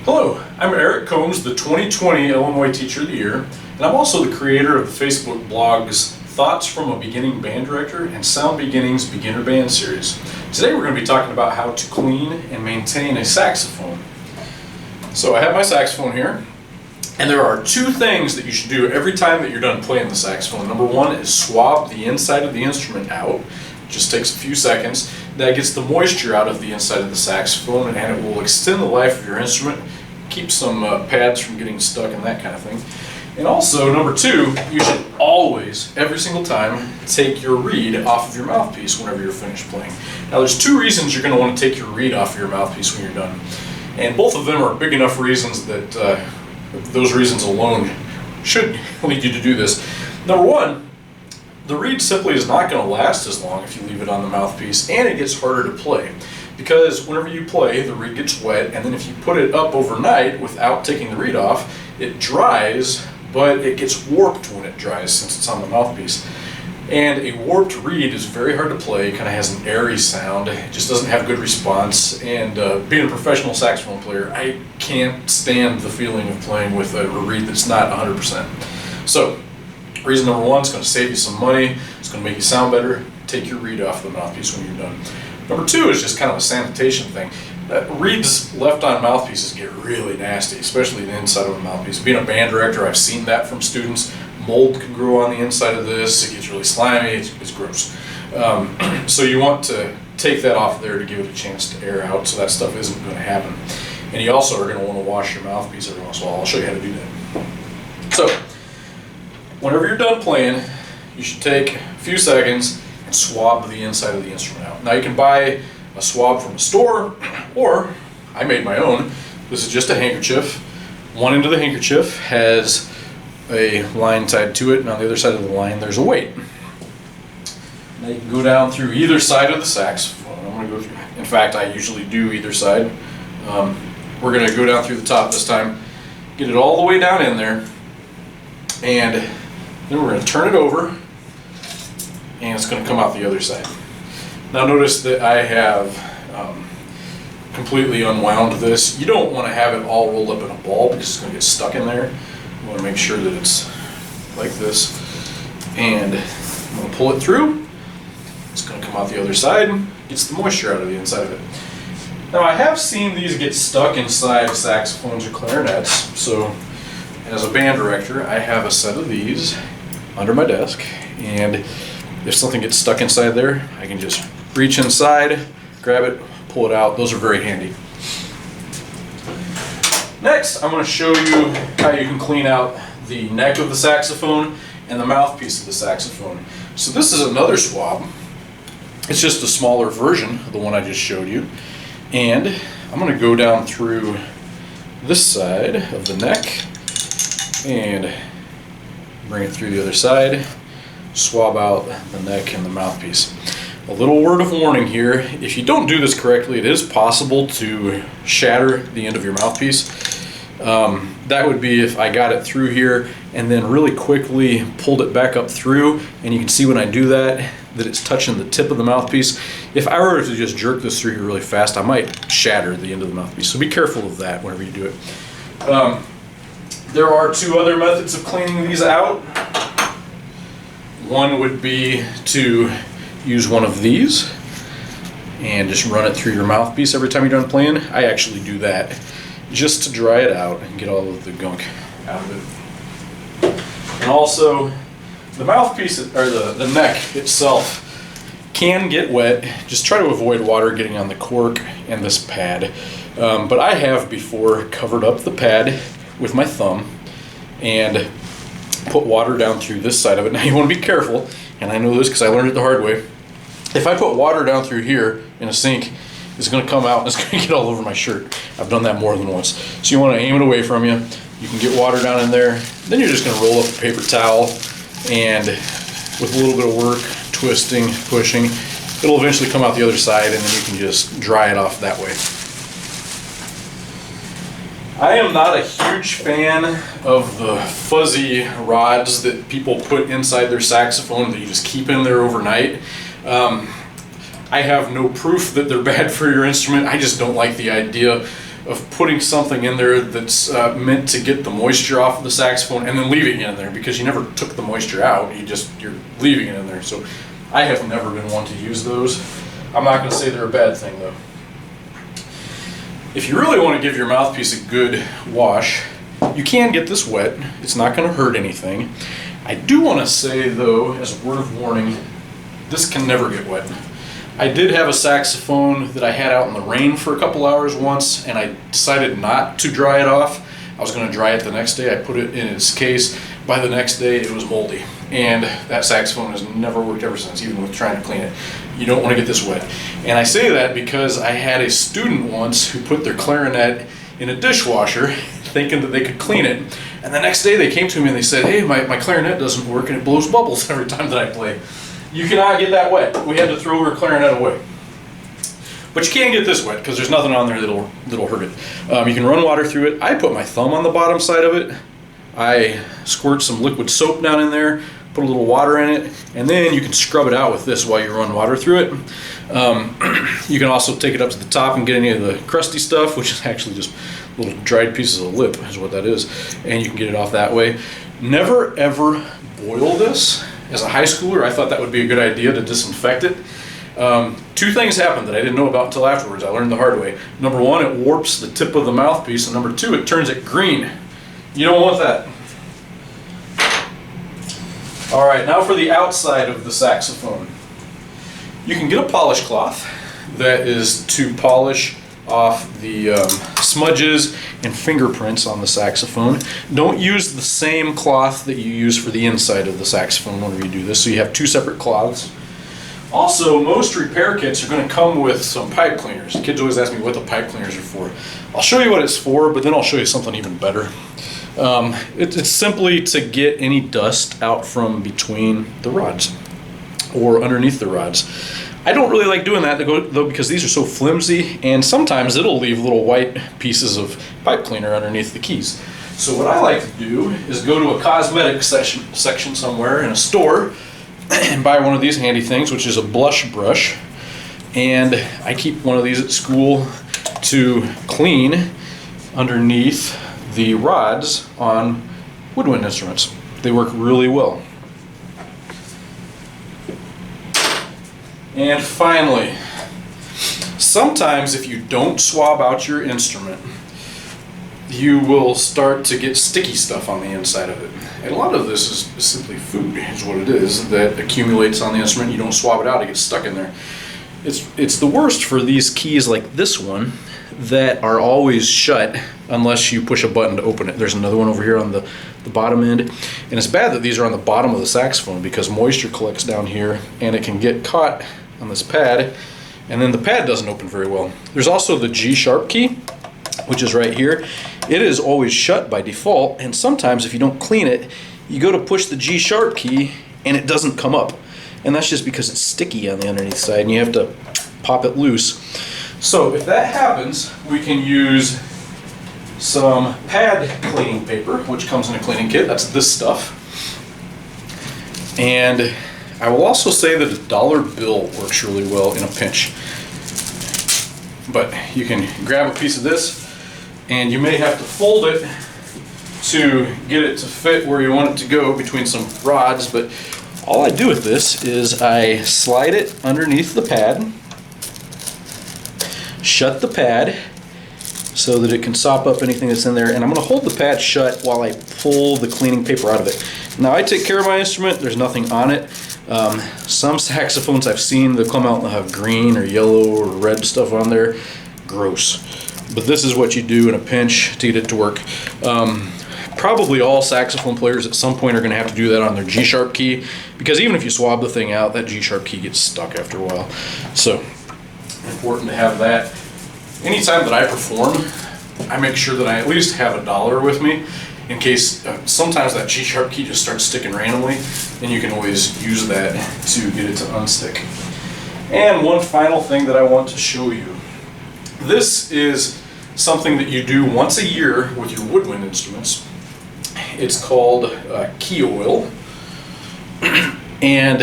Hello, I'm Eric Combs, the 2020 Illinois Teacher of the Year, and I'm also the creator of the Facebook blogs Thoughts from a Beginning Band Director and Sound Beginnings Beginner Band Series. Today we're going to be talking about how to clean and maintain a saxophone. So I have my saxophone here, and there are two things that you should do every time that you're done playing the saxophone. Number one is swab the inside of the instrument out. It just takes a few seconds. That gets the moisture out of the inside of the saxophone, and it will extend the life of your instrument, keep some pads from getting stuck and that kind of thing. And also, number two, you should always, every single time, take your reed off of your mouthpiece whenever you're finished playing. Now there's two reasons you're going to want to take your reed off of your mouthpiece when you're done. And both of them are big enough reasons that those reasons alone should lead you to do this. Number one, the reed simply is not going to last as long if you leave it on the mouthpiece, and it gets harder to play. Because whenever you play, the reed gets wet, and then if you put it up overnight without taking the reed off, it dries, but it gets warped when it dries since it's on the mouthpiece. And a warped reed is very hard to play. It kind of has an airy sound. It just doesn't have good response. And being a professional saxophone player, I can't stand the feeling of playing with a reed that's not 100%. So, reason number one, it's going to save you some money. It's going to make you sound better. Take your reed off the mouthpiece when you're done. Number two is just kind of a sanitation thing. Reeds left on mouthpieces get really nasty, especially the inside of a mouthpiece. Being a band director, I've seen that from students. Mold can grow on the inside of this. It gets really slimy. It's gross. So you want to take that off there to give it a chance to air out, so that stuff isn't going to happen. And you also are going to want to wash your mouthpiece every once in a while. I'll show you how to do that. So whenever you're done playing, you should take a few seconds and swab the inside of the instrument out. Now you can buy a swab from a store, or I made my own. This is just a handkerchief. One end of the handkerchief has a line tied to it, and on the other side of the line there's a weight. Now you can go down through either side of the saxophone. I'm going to go through, in fact I usually do either side. We're going to go down through the top this time, get it all the way down in there, and then we're going to turn it over, and it's going to come out the other side. Now notice that I have completely unwound this. You don't want to have it all rolled up in a ball because it's going to get stuck in there. You want to make sure that it's like this, and I'm going to pull it through. It's going to come out the other side, gets the moisture out of the inside of it. Now I have seen these get stuck inside saxophones or clarinets, so as a band director I have a set of these under my desk, and if something gets stuck inside there, I can just reach inside, grab it, pull it out. Those are very handy. Next, I'm going to show you how you can clean out the neck of the saxophone and the mouthpiece of the saxophone. So this is another swab. It's just a smaller version of the one I just showed you. And I'm going to go down through this side of the neck and bring it through the other side, swab out the neck and the mouthpiece. A little word of warning here, if you don't do this correctly, it is possible to shatter the end of your mouthpiece. That would be if I got it through here and then really quickly pulled it back up through, and you can see when I do that it's touching the tip of the mouthpiece. If I were to just jerk this through here really fast, I might shatter the end of the mouthpiece, so be careful of that whenever you do it. There are two other methods of cleaning these out. One would be to use one of these and just run it through your mouthpiece every time you're done playing. I actually do that just to dry it out and get all of the gunk out of it. And also, the mouthpiece, or the neck itself, can get wet. Just try to avoid water getting on the cork and this pad. But I have before covered up the pad with my thumb and put water down through this side of it. Now you want to be careful, and I know this because I learned it the hard way. If I put water down through here in a sink, it's going to come out and it's going to get all over my shirt. I've done that more than once. So you want to aim it away from you. You can get water down in there. Then you're just going to roll up a paper towel, and with a little bit of work, twisting, pushing, it'll eventually come out the other side, and then you can just dry it off that way. I am not a huge fan of the fuzzy rods that people put inside their saxophone that you just keep in there overnight. I have no proof that they're bad for your instrument. I just don't like the idea of putting something in there that's meant to get the moisture off of the saxophone and then leaving it in there, because you never took the moisture out, you're leaving it in there. So I have never been one to use those. I'm not going to say they're a bad thing though. If you really want to give your mouthpiece a good wash, you can get this wet. It's not going to hurt anything. I do want to say though, as a word of warning, this can never get wet. I did have a saxophone that I had out in the rain for a couple hours once, and I decided not to dry it off. I was going to dry it the next day. I put it in its case. By the next day, it was moldy. And that saxophone has never worked ever since, even with trying to clean it. You don't want to get this wet. And I say that because I had a student once who put their clarinet in a dishwasher thinking that they could clean it. And the next day they came to me and they said, hey, my clarinet doesn't work and it blows bubbles every time that I play. You cannot get that wet. We had to throw her clarinet away. But you can get this wet because there's nothing on there that'll hurt it. You can run water through it. I put my thumb on the bottom side of it. I squirt some liquid soap down in there, put a little water in it, and then you can scrub it out with this while you run water through it. You can also take it up to the top and get any of the crusty stuff, which is actually just little dried pieces of lip is what that is, and you can get it off that way. Never ever boil this. As a high schooler, I thought that would be a good idea to disinfect it. Two things happened that I didn't know about until afterwards. I learned the hard way. Number one, it warps the tip of the mouthpiece, and number two, it turns it green. You don't want that. All right, now for the outside of the saxophone. You can get a polish cloth that is to polish off the smudges and fingerprints on the saxophone. Don't use the same cloth that you use for the inside of the saxophone whenever you do this, so you have two separate cloths. Also, most repair kits are going to come with some pipe cleaners. Kids always ask me what the pipe cleaners are for. I'll show you what it's for, but then I'll show you something even better. It's simply to get any dust out from between the rods or underneath the rods. I don't really like doing that though, because these are so flimsy, and sometimes it'll leave little white pieces of pipe cleaner underneath the keys. So what I like to do is go to a cosmetic section somewhere in a store and buy one of these handy things, which is a blush brush. And I keep one of these at school to clean underneath the rods on woodwind instruments. They work really well. And finally, sometimes if you don't swab out your instrument, you will start to get sticky stuff on the inside of it. And a lot of this is simply food, is what it is, that accumulates on the instrument. You don't swab it out, it gets stuck in there. It's the worst for these keys like this one that are always shut unless you push a button to open it. There's another one over here on the bottom end. And it's bad that these are on the bottom of the saxophone because moisture collects down here and it can get caught on this pad, and then the pad doesn't open very well. There's also the G sharp key, which is right here. It is always shut by default, and sometimes if you don't clean it, you go to push the G sharp key and it doesn't come up. And that's just because it's sticky on the underneath side and you have to pop it loose. So if that happens, we can use some pad cleaning paper, which comes in a cleaning kit. That's this stuff. And I will also say that a dollar bill works really well in a pinch. But you can grab a piece of this, and you may have to fold it to get it to fit where you want it to go between some rods. But all I do with this is I slide it underneath the pad, shut the pad so that it can sop up anything that's in there, and I'm going to hold the pad shut while I pull the cleaning paper out of it. Now I take care of my instrument, there's nothing on it. Some saxophones I've seen, they'll come out and they'll have green or yellow or red stuff on there. Gross. But this is what you do in a pinch to get it to work. Probably all saxophone players at some point are going to have to do that on their G sharp key, because even if you swab the thing out, that G sharp key gets stuck after a while. So important to have that. Anytime that I perform, I make sure that I at least have a dollar with me in case sometimes that G sharp key just starts sticking randomly, and you can always use that to get it to unstick. And one final thing that I want to show you. This is something that you do once a year with your woodwind instruments. It's called key oil. And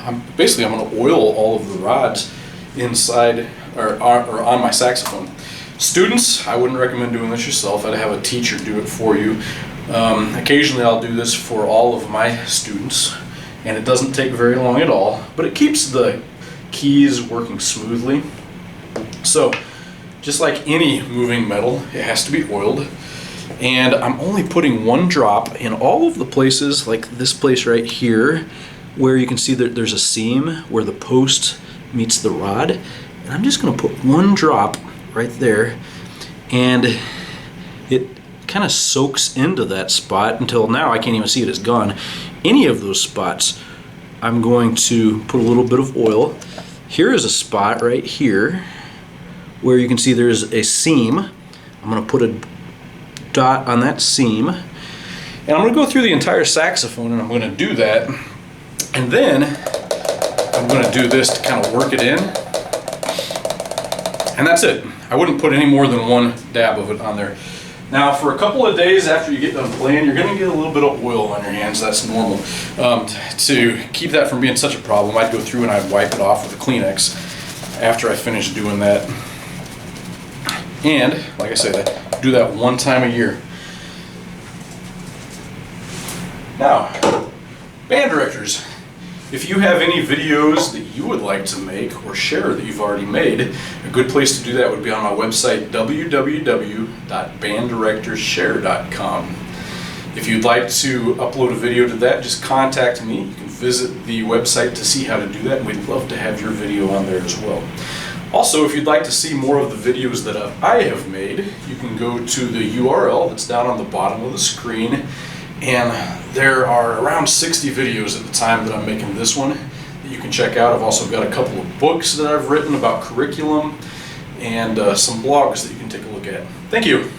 I'm going to oil all of the rods inside or on my saxophone. Students, I wouldn't recommend doing this yourself. I'd have a teacher do it for you. Occasionally I'll do this for all of my students, and it doesn't take very long at all, but it keeps the keys working smoothly. So, just like any moving metal, it has to be oiled. And I'm only putting one drop in all of the places, like this place right here, where you can see that there's a seam where the post meets the rod. And I'm just gonna put one drop right there, and it kind of soaks into that spot until now I can't even see it, it's gone. Any of those spots, I'm going to put a little bit of oil. Here is a spot right here where you can see there's a seam. I'm gonna put a dot on that seam, and I'm going to go through the entire saxophone, and I'm going to do that, and then I'm going to do this to kind of work it in, and that's it. I wouldn't put any more than one dab of it on there. Now, for a couple of days after you get done playing, you're going to get a little bit of oil on your hands. That's normal. To keep that from being such a problem, I'd go through and I'd wipe it off with a Kleenex after I finish doing that. And, like I said, I do that one time a year. Now, band directors, if you have any videos that you would like to make or share that you've already made, a good place to do that would be on my website, www.banddirectorshare.com. If you'd like to upload a video to that, just contact me. You can visit the website to see how to do that, and we'd love to have your video on there as well. Also, if you'd like to see more of the videos that I have made, you can go to the URL that's down on the bottom of the screen, and there are around 60 videos at the time that I'm making this one that you can check out. I've also got a couple of books that I've written about curriculum and some blogs that you can take a look at. Thank you.